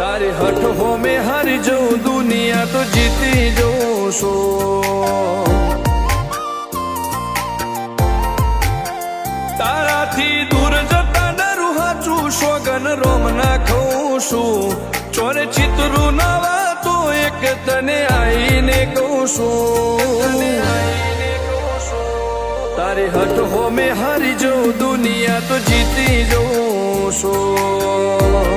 તારી હઠ હો મેં હારી જઉં દુનિયા તો જીતી જઉં છું તારાથી દૂર જતા ડરું હાચું સોગન રોમ ના ખઉં છું ચોરે ચિતરું નવા તો એક તને આઈને કહું છું તારી હઠ હો મેં હારી જઉં દુનિયા તો જીતી જઉં છું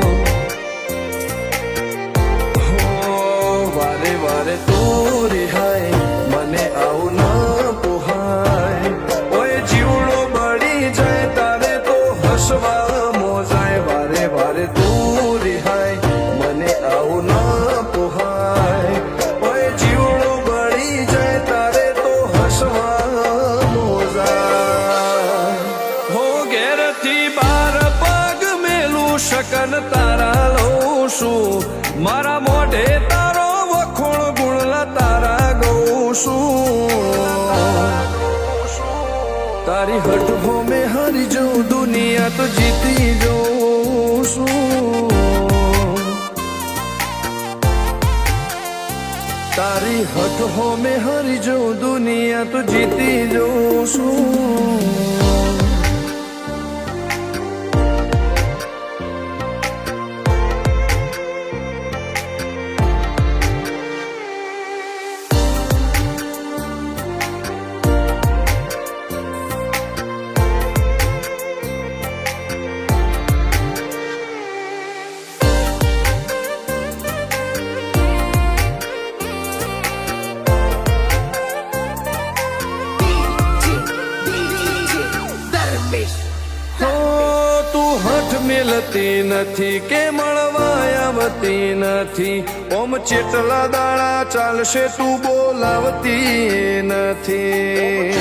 વારે તું રિહાય મને આવું ના પોહાય ઓય જીવડો બળી જાય તારે તો હસવા મોજાય વારે તું રિહાય મને આવું ના પોહાય ઓય જીવડો બળી જાય તારે તો હસવા મોજાય હો ઘેરથી બાર પગ મેલું શકન તારા લઉં છું મારા મોઢે તારો તારી હઠ હો મેં હારી જઉં દુનિયા તો જીતી જઉં છું તારી હઠ હો મેં હારી જઉં દુનિયા તો જીતી જઉં છું મિલતી નથી કે મળવા આવતી નથી ઓમ ચેટલા દાડા ચાલશે તું બોલાવતી નથી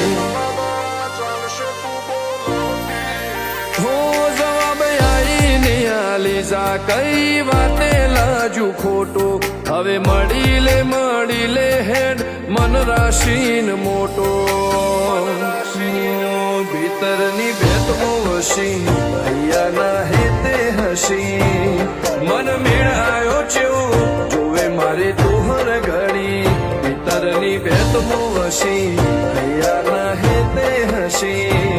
હો જવાબ આઈને આલી જા કઈ વાતે લાજુ ખોટો હવે મળી લે હેડ મન રાશીન મોટો ભીતરની ભેટો વસી ભૈયા ના હેતે હસી મન મેળાયો ચેવો જોવે મારે તુહર ઘડી ભીતરની ભેટો વસી ભૈયા ના હેતે હસી